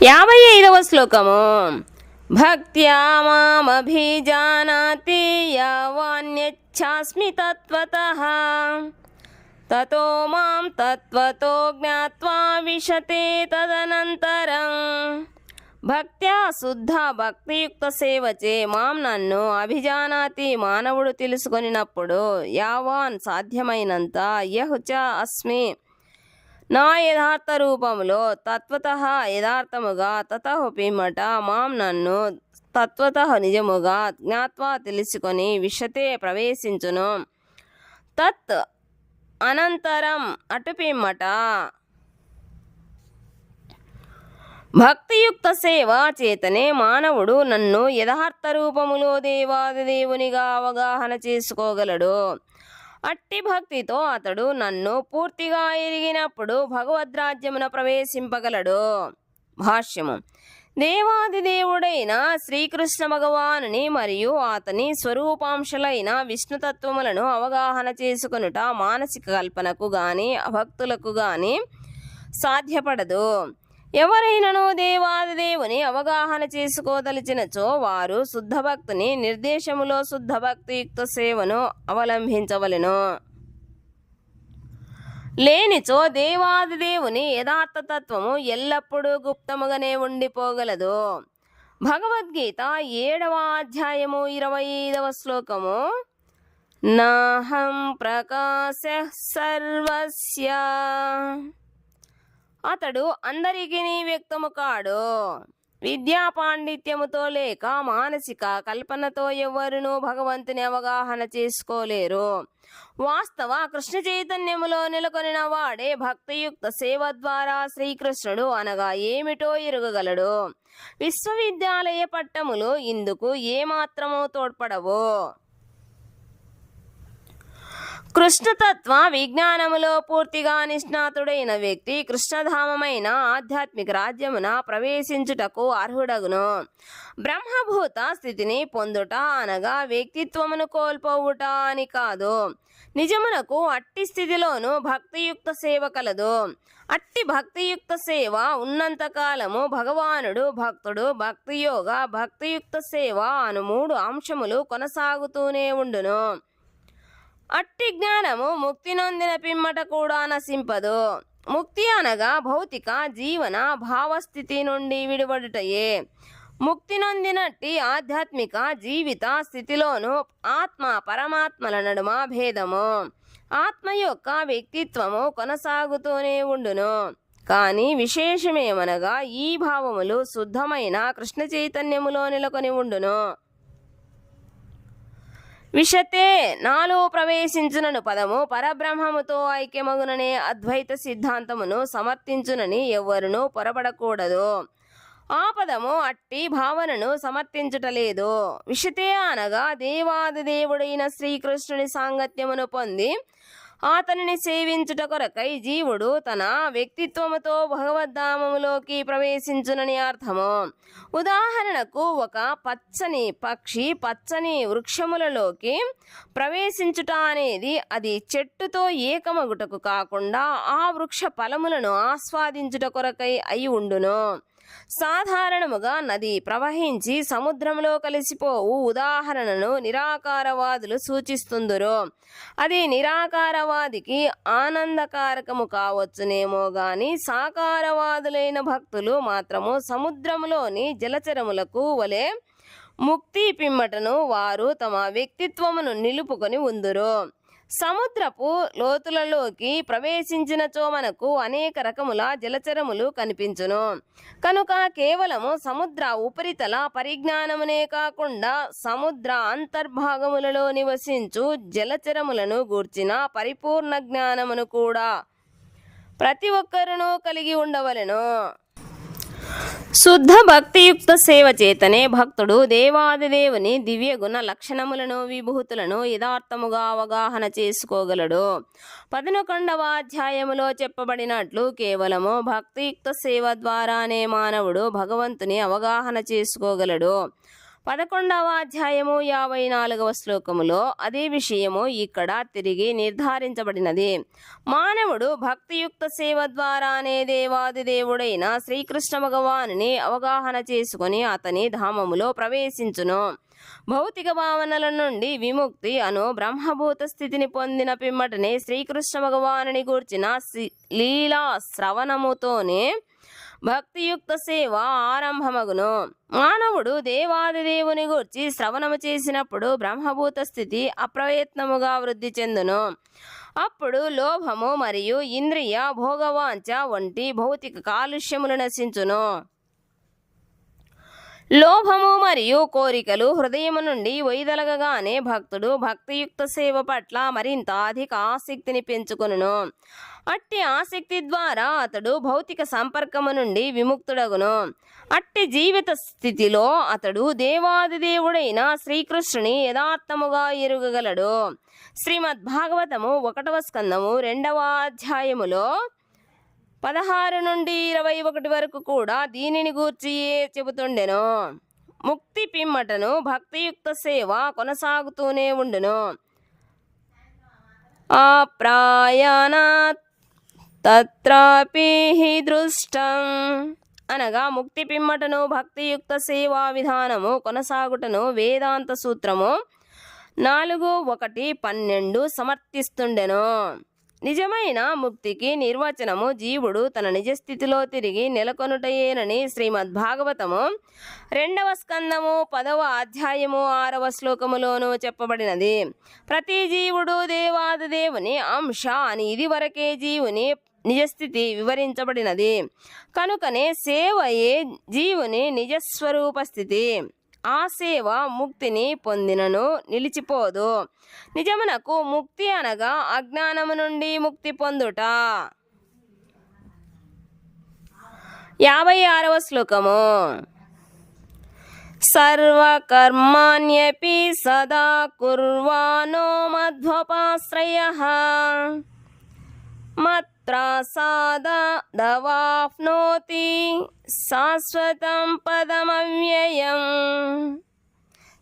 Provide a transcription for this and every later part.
55వ శ్లోకము. భక్త్యా మామభిజానాతి యావాన్యచ్ఛాస్మి తత్వతః తతో మాం తత్వతో జ్ఞాత్వా విశతే తదనంతరం. భక్త్యా శుద్ధ భక్తియుక్త సేవచే మాం నన్ను అభిజానాతి మానవుడు తెలుసుకొనినప్పుడు యావాన్ సాధ్యమైనంత యహుచ అస్మి నా యథార్థ రూపములో తత్వతః యథార్థముగా తతః పిమ్మట మాం నన్ను తత్వతః నిజముగా జ్ఞాత్వా తెలుసుకొని విశతే ప్రవేశించును. తత్ అనంతరం అటు పిమ్మట భక్తియుక్త సేవ చేతనే మానవుడు నన్ను యథార్థ రూపములో దేవాదిదేవునిగా అవగాహన చేసుకోగలడు. అట్టి భక్తితో అతడు నన్ను పూర్తిగా ఎరిగినప్పుడు భగవద్రాజ్యమున ప్రవేశింపగలడు. భాష్యము. దేవాదిదేవుడైన శ్రీకృష్ణ భగవానుని మరియు అతని స్వరూపాంశలైన విష్ణుతత్వములను అవగాహన చేసుకొనుట మానసిక కల్పనకు గాని అభక్తులకు గాని సాధ్యపడదు. ఎవరైనను దేవాదిదేవుని అవగాహన చేసుకోదలిచినచో వారు శుద్ధభక్తుని నిర్దేశములో శుద్ధభక్తియుక్త సేవను అవలంబించవలెను. లేనిచో దేవాదిదేవుని యథార్థతత్వము ఎల్లప్పుడూ గుప్తముగానే ఉండిపోగలదు. భగవద్గీత 7వ అధ్యాయము 25వ శ్లోకము. నాహం ప్రకాశః సర్వస్య. అతడు అందరికీ వ్యక్తము కాడు. విద్యా పాండిత్యముతో లేక మానసిక కల్పనతో ఎవరునూ భగవంతుని అవగాహన చేసుకోలేరు. వాస్తవ కృష్ణ చైతన్యములో నెలకొనిన వాడే భక్తియుక్త సేవ ద్వారా శ్రీకృష్ణుడు అనగా ఏమిటో ఎరుగగలడు. విశ్వవిద్యాలయ పట్టములు ఇందుకు ఏమాత్రమూ తోడ్పడవు. కృష్ణతత్వ విజ్ఞానములో పూర్తిగా నిష్ణాతుడైన వ్యక్తి కృష్ణధామమైన ఆధ్యాత్మిక రాజ్యమున ప్రవేశించుటకు అర్హుడగును. బ్రహ్మభూత స్థితిని పొందుట అనగా వ్యక్తిత్వమును కోల్పోవుట అని కాదు. నిజమునకు అట్టి స్థితిలోనూ భక్తియుక్త సేవ కలదు. అట్టి భక్తియుక్త సేవ ఉన్నంతకాలము భగవానుడు, భక్తుడు, భక్తియోగ, భక్తియుక్త సేవ అను 3 అంశములు కొనసాగుతూనే ఉండును. అట్టి జ్ఞానము ముక్తి నొందిన పిమ్మట కూడా నశింపదు. ముక్తి అనగా భౌతిక జీవన భావస్థితి నుండి విడిపడుటయే. ముక్తి నొందినట్టి ఆధ్యాత్మిక జీవిత స్థితిలోను ఆత్మ పరమాత్మల నడుమ భేదము. ఆత్మ యొక్క వ్యక్తిత్వము కొనసాగుతూనే ఉండును. కానీ విశేషమేమనగా ఈ భావములు శుద్ధమైన కృష్ణ చైతన్యములో నెలకొని ఉండును. విశతే నాలో ప్రవేశించునను పదము పరబ్రహ్మముతో ఐక్యమగుననే అద్వైత సిద్ధాంతమును సమర్థించునని ఎవ్వరునూ పొరపడకూడదు. ఆ పదము అట్టి భావనను సమర్థించుటలేదు. విశతే అనగా దేవాదిదేవుడైన శ్రీకృష్ణుని సాంగత్యమును పొంది అతనిని సేవించుట కొరకై జీవుడు తన వ్యక్తిత్వముతో భగవద్ధామములోకి ప్రవేశించునని అర్థము. ఉదాహరణకు ఒక పచ్చని పక్షి పచ్చని వృక్షములలోకి ప్రవేశించుట అనేది అది చెట్టుతో ఏకమగుటకు కాకుండా ఆ వృక్ష ఫలములను ఆస్వాదించుట కొరకై అయి ఉండును. సాధారణముగా నది ప్రవహించి సముద్రంలో కలిసిపోవు ఉదాహరణను నిరాకారవాదులు సూచిస్తుందురు. అది నిరాకారవాదికి ఆనందకారకము కావచ్చునేమో గాని సాకారవాదులైన భక్తులు మాత్రము సముద్రములోని జలచరములకు వలె ముక్తి పిమ్మటను వారు తమ వ్యక్తిత్వమును నిలుపుకొని ఉందురు. సముద్రపు లోతులలోకి ప్రవేశించినచో మనకు అనేక రకముల జలచరములు కనిపించును. కనుక కేవలము సముద్ర ఉపరితల పరిజ్ఞానమునే కాకుండా సముద్ర అంతర్భాగములలో నివసించు జలచరములను గూర్చిన పరిపూర్ణ జ్ఞానమును కూడా ప్రతి ఒక్కరునూ కలిగి ఉండవలెను. శుద్ధ భక్తియుక్త సేవ చేతనే భక్తుడు దేవాదిదేవుని దివ్య గుణ లక్షణములను విభూతులను యథార్థముగా అవగాహన చేసుకోగలడు. 11వ అధ్యాయములో చెప్పబడినట్లు కేవలము భక్తియుక్త సేవ ద్వారానే మానవుడు భగవంతుని అవగాహన చేసుకోగలడు. 11వ అధ్యాయము 54వ శ్లోకములో అదే విషయము ఇక్కడ తిరిగి నిర్ధారించబడినది. మానవుడు భక్తియుక్త సేవ ద్వారానే దేవాది దేవుడైన శ్రీకృష్ణ భగవానుని అవగాహన చేసుకుని అతని ధామములో ప్రవేశించును. భౌతిక భావనల నుండి విముక్తి అను బ్రహ్మభూత స్థితిని పొందిన పిమ్మటనే శ్రీకృష్ణ భగవానుని గూర్చిన లీలా శ్రవణముతోనే భక్తియుక్త సేవ ఆరంభమగును. మానవుడు దేవాది దేవుని గూర్చి శ్రవణము చేసినప్పుడు బ్రహ్మభూత స్థితి అప్రయత్నముగా వృద్ధి చెందును. అప్పుడు లోభము మరియు ఇంద్రియ భోగవాంఛ వంటి భౌతిక కాలుష్యములు నశించును. లోభము మరియు కోరికలు హృదయము నుండి వైదొలగగానే భక్తుడు భక్తియుక్త సేవ పట్ల మరింత అధిక ఆసక్తిని పెంచుకొనును. అట్టి ఆసక్తి ద్వారా అతడు భౌతిక సంపర్కము నుండి విముక్తుడగును. అట్టి జీవిత స్థితిలో అతడు దేవాది దేవుడైన శ్రీకృష్ణుని యథార్థముగా ఎరుగగలడు. శ్రీమద్భాగవతము 1వ స్కందము 2వ అధ్యాయములో 16 నుండి 21 వరకు కూడా దీనిని గూర్చి చెబుతుండెను. ముక్తి పిమ్మటను భక్తియుక్త సేవ కొనసాగుతూనే ఉండును. అప్రాయాణాత్ తత్రాపి హి దృష్టం అనగా ముక్తి పిమ్మటను భక్తియుక్త సేవా విధానము కొనసాగుటను వేదాంత సూత్రము 4:1-12 సమర్థిస్తుండెను. నిజమైన ముక్తికి నిర్వచనము జీవుడు తన నిజస్థితిలో తిరిగి నెలకొనుటయేనని శ్రీమద్భాగవతము 2వ స్కందము 10వ అధ్యాయము 6వ శ్లోకములోనూ చెప్పబడినది. ప్రతి జీవుడు దేవాది దేవుని అంశ అని ఇదివరకే జీవుని నిజస్థితి వివరించబడినది. కనుకనే సేవయే జీవుని నిజస్వరూప స్థితి. ఆ సేవ ముక్తిని పొందినను నిలిచిపోదు. నిజమునకు ముక్తి అనగా అజ్ఞానము నుండి ముక్తి పొందుట. 56వ శ్లోకము. సర్వకర్మాణ్యపి సదా కుర్వాణో మధ్వపాశ్రయః మత్ప్రసాదాదవాప్నోతి శాశ్వతం పదమవ్యయం.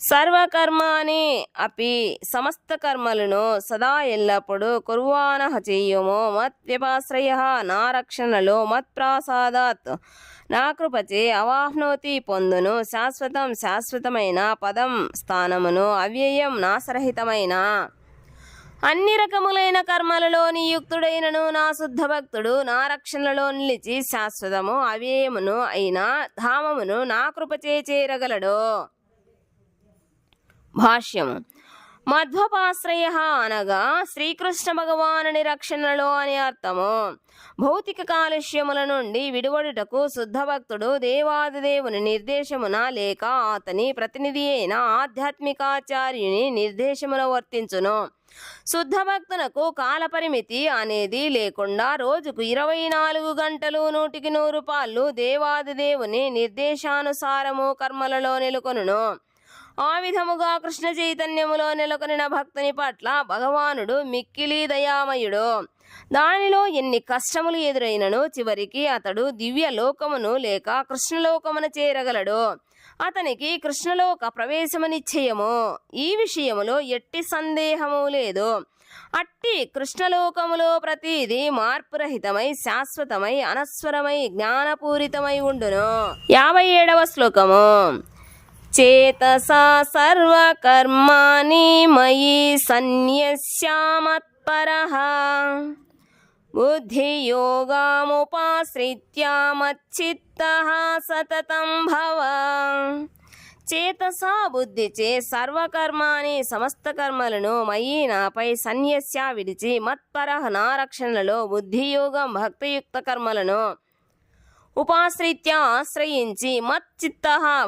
సర్వకర్మాణి అపి సమస్త కర్మలను సదా ఎల్లప్పుడూ కుర్వాణః చేయుము. మత్వ్యపాశ్రయః నా రక్షణలో మత్ప్రసాదాత్ నా కృపచే అవాప్నోతి పొందును. శాశ్వతం శాశ్వతమైన పదం స్థానమును అవ్యయం నాశరహితమైన. అన్ని రకములైన కర్మలలో నియుక్తుడైనను నా శుద్ధ భక్తుడు నా రక్షణలో నిలిచి శాశ్వతము అవ్యయమును అయిన ధామమును నా కృపచే చేరగలడు. భాష్యము. మధ్వపాశ్రయ అనగా శ్రీకృష్ణ భగవానుని రక్షణలో అని అర్థము. భౌతిక కాలుష్యముల నుండి విడువడుటకు శుద్ధ భక్తుడు దేవాది దేవుని నిర్దేశమున లేక అతని ప్రతినిధి అయిన ఆధ్యాత్మికాచార్యుని నిర్దేశమున వర్తించును. శుద్ధ భక్తునకు కాలపరిమితి అనేది లేకుండా రోజుకు 24 గంటలు 100కి 100 దేవాది దేవుని నిర్దేశానుసారము కర్మలలో నెలకొనును. ఆ విధముగా కృష్ణ చైతన్యములో నెలకొనిన భక్తుని పట్ల భగవానుడు మిక్కిలి దయామయుడు. దానిలో ఎన్ని కష్టములు ఎదురైనను చివరికి అతడు దివ్య లోకమును లేక కృష్ణలోకమును చేరగలడు. అతనికి కృష్ణలోక ప్రవేశము నిశ్చయము. ఈ విషయములో ఎట్టి సందేహము లేదు. అట్టి కృష్ణలోకములో ప్రతిదీ మార్పురహితమై శాశ్వతమై అనస్వరమై జ్ఞానపూరితమై ఉండును. 57వ శ్లోకము. చేతసా సర్వకర్మాణి మయి సన్యస్యామత్పరః బుద్ధియోగముపాశ్రిత్య మచ్చిత్తః సతతం భవ. చేతసా బుద్ధిచే సర్వకర్మాణి సమస్త కర్మలను మయి నాపై సన్యస్య విడిచి మత్పరః నా రక్షణలో బుద్ధియోగం భక్తియుక్త కర్మలను ఉపాశ్రిత్య ఆశ్రయించి మచ్చిత్త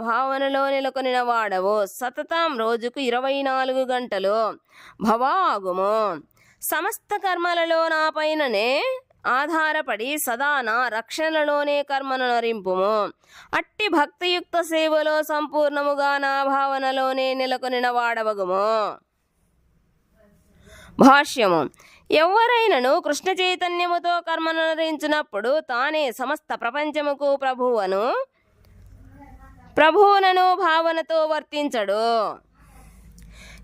భావనలో నెలకొనిన వాడవు సతతం రోజుకు 24 గంటలు భవాగుము. సమస్త కర్మలలో నా పైననే ఆధారపడి సదా నా రక్షణలోనే కర్మను నరింపుము. అట్టి భక్తియుక్త సేవలో సంపూర్ణముగా నా భావనలోనే నెలకొనిన వాడవగుము. భాష్యము. ఎవరైనను కృష్ణ చైతన్యముతో కర్మను నరించినప్పుడు తానే సమస్త ప్రపంచముకు ప్రభువను ప్రభువునను భావనతో వర్తించడు.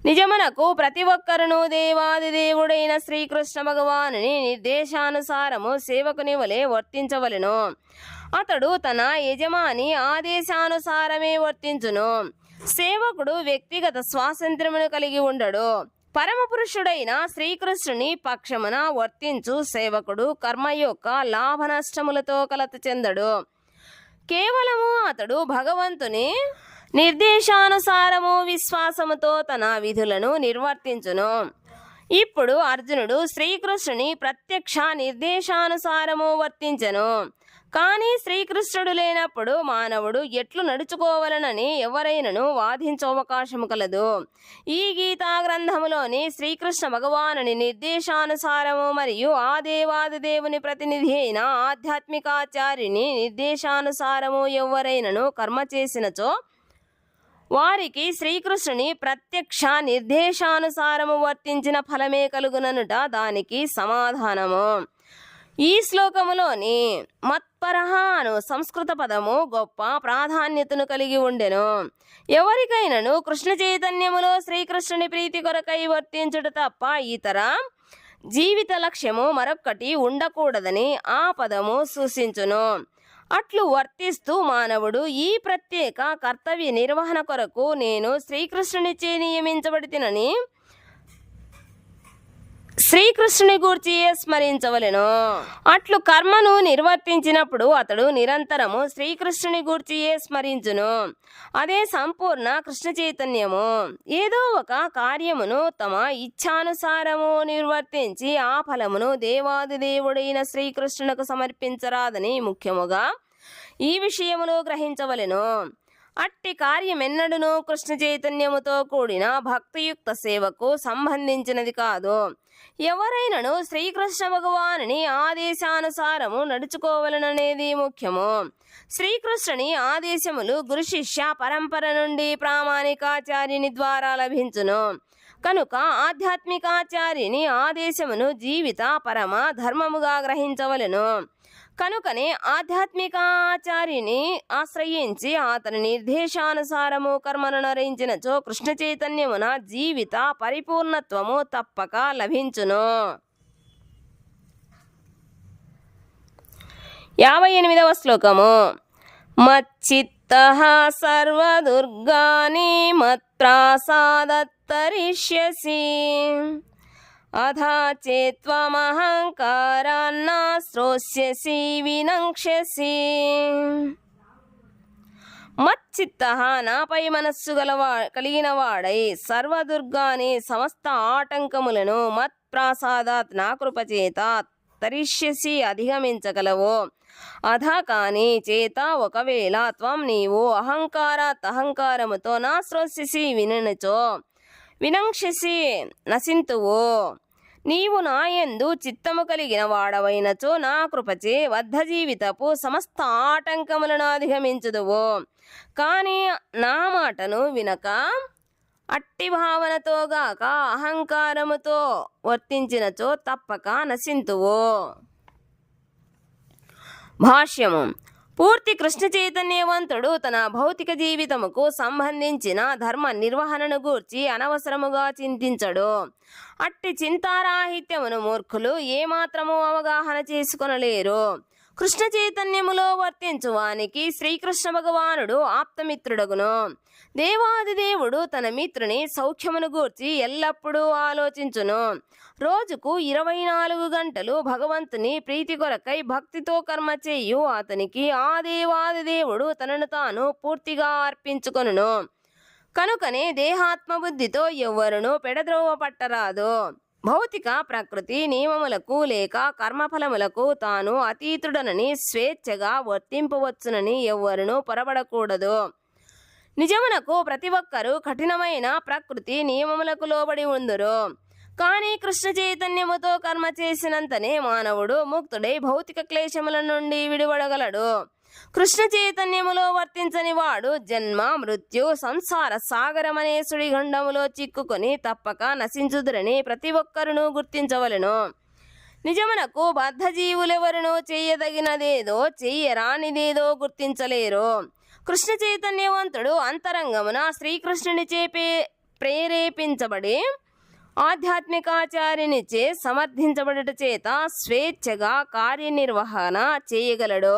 నిజమునకు ప్రతి ఒక్కరును దేవాది దేవుడైన శ్రీకృష్ణ భగవానుని నిర్దేశానుసారము సేవకుని వలె వర్తించవలెను. అతడు తన యజమాని ఆదేశానుసారమే వర్తించును. సేవకుడు వ్యక్తిగత స్వాతంత్ర్యమును కలిగి ఉండడు. పరమపురుషుడైన శ్రీకృష్ణుని పక్షమున వర్తించు సేవకుడు కర్మ యొక్క లాభ నష్టములతో కలత చెందడు. కేవలము అతడు భగవంతుని నిర్దేశానుసారము విశ్వాసముతో తన విధులను నిర్వర్తించును. ఇప్పుడు అర్జునుడు శ్రీకృష్ణుని ప్రత్యక్ష నిర్దేశానుసారము వర్తించెను. కానీ శ్రీకృష్ణుడు లేనప్పుడు మానవుడు ఎట్లు నడుచుకోవలనని ఎవరైనను వాదించే అవకాశము కలదు. ఈ గీతా గ్రంథములోని శ్రీకృష్ణ భగవానుని నిర్దేశానుసారము మరియు ఆ దేవాది దేవుని ప్రతినిధి అయిన ఆధ్యాత్మికాచార్యుని నిర్దేశానుసారము ఎవరైనను కర్మ చేసినచో వారికి శ్రీకృష్ణుని ప్రత్యక్ష నిర్దేశానుసారము వర్తించిన ఫలమే కలుగుననుట దానికి సమాధానము. ఈ శ్లోకములోని మత్పరహ అను సంస్కృత పదము గొప్ప ప్రాధాన్యతను కలిగి ఉండెను. ఎవరికైనాను కృష్ణ చైతన్యములో శ్రీకృష్ణుని ప్రీతి కొరకై వర్తించుట తప్ప ఇతర జీవిత లక్ష్యము మరొక్కటి ఉండకూడదని ఆ పదము సూచించును. అట్లు వర్తిస్తూ మానవుడు ఈ ప్రత్యేక కర్తవ్య నిర్వహణ కొరకు నేను శ్రీకృష్ణునిచే నియమించబడితినని శ్రీకృష్ణుని గూర్చి స్మరించవలెను. అట్లు కర్మను నిర్వర్తించినప్పుడు అతడు నిరంతరము శ్రీకృష్ణుని గూర్చి స్మరించును. అదే సంపూర్ణ కృష్ణ చైతన్యము. ఏదో ఒక కార్యమును తమ ఇచ్ఛానుసారము నిర్వర్తించి ఆ ఫలమును దేవాది దేవుడైన శ్రీకృష్ణునకు సమర్పించరాదని ముఖ్యముగా ఈ విషయములో గ్రహించవలెను. అట్టి కార్యమెన్నడును కృష్ణ చైతన్యముతో కూడిన భక్తియుక్త సేవకు సంబంధించినది కాదు. ఎవరైనను శ్రీకృష్ణ భగవానుని ఆదేశానుసారము నడుచుకోవలననేది ముఖ్యము. శ్రీకృష్ణుని ఆదేశములు గురు శిష్య పరంపర నుండి ప్రామాణికాచార్యుని ద్వారా లభించును. కనుక ఆధ్యాత్మికాచార్యుని ఆదేశమును జీవిత పరమ ధర్మముగా గ్రహించవలెను. కనుకనే ఆధ్యాత్మికాచార్యుని ఆశ్రయించి అతని నిర్దేశానుసారము కర్మను నరించినచో కృష్ణ చైతన్యమున జీవిత పరిపూర్ణత్వము తప్పక లభించును. 58వ శ్లోకము. మచ్చిత్తః సర్వదుర్గాని మత్ప్రసాదత్తరిష్యసి అథా చేత్వమహంకారాన్న శ్రోష్యసి వినంక్ష్యసి. మచ్చిత్తః నాపై మనస్సు కలిగిన వాడై సర్వదుర్గాని సమస్త ఆటంకములను మత్ప్రసాదాత్ నా కృపచేత తరిష్యసి అధిగమించగలవు. అథా కాని చేత ఒకవేళ త్వం నీవు అహంకారాత్ అహంకారముతో నా శ్రోష్యసి విననుచో వినంక్షసి నశింతువు. నీవు నాయందు చిత్తము కలిగిన వాడవైనచో నా కృపచే బద్ధ జీవితపు సమస్త ఆటంకములను అధిగమించుదువు. కానీ నా మాటను వినక అట్టి భావనతో గాక అహంకారముతో వర్తించినచో తప్పక నశింతువు. భాష్యము. పూర్తి కృష్ణ చైతన్యవంతుడు తన భౌతిక జీవితముకు సంబంధించిన ధర్మ నిర్వహణను గూర్చి అనవసరముగా చింతించడు. అట్టి చింతారాహిత్యమును మూర్ఖులు ఏమాత్రము అవగాహన చేసుకొనలేరు. కృష్ణ చైతన్యములో వర్తించువానికి శ్రీకృష్ణ భగవానుడు ఆప్తమిత్రుడగును. దేవాది దేవుడు తన మిత్రుని సౌఖ్యమును గూర్చి ఎల్లప్పుడూ ఆలోచించును. రోజుకు 24 గంటలు భగవంతుని ప్రీతి కొరకై భక్తితో కర్మ చేయు అతనికి ఆ దేవాది దేవుడు తనను తాను పూర్తిగా అర్పించుకొనును. కనుకనే దేహాత్మ బుద్ధితో ఎవ్వరును పెడద్రోవ పట్టరాదు. భౌతిక ప్రకృతి నియమములకు లేక కర్మఫలములకు తాను అతీతుడనని స్వేచ్ఛగా వర్తింపవచ్చునని ఎవ్వరును పొరబడకూడదు. నిజమునకు ప్రతి ఒక్కరూ కఠినమైన ప్రకృతి నియమములకు లోబడి ఉందురు. కానీ కృష్ణ చైతన్యముతో కర్మ చేసినంతనే మానవుడు ముక్తుడై భౌతిక క్లేశముల నుండి విడివడగలడు. కృష్ణ చైతన్యములో వర్తించని వాడు జన్మ మృత్యు సంసార సాగరమనే సుడిగండములో చిక్కుకొని తప్పక నశించుదురని ప్రతి ఒక్కరును గుర్తించవలెను. నిజమునకు బద్ధజీవులెవరునూ చెయ్యదగినదేదో చెయ్యరానిదేదో గుర్తించలేరు. కృష్ణ చైతన్యవంతుడు అంతరంగమున శ్రీకృష్ణునిచే ప్రేరేపించబడి ఆధ్యాత్మికాచార్యునిచే సమర్థించబడుట చేత స్వేచ్ఛగా కార్యనిర్వహణ చేయగలడు.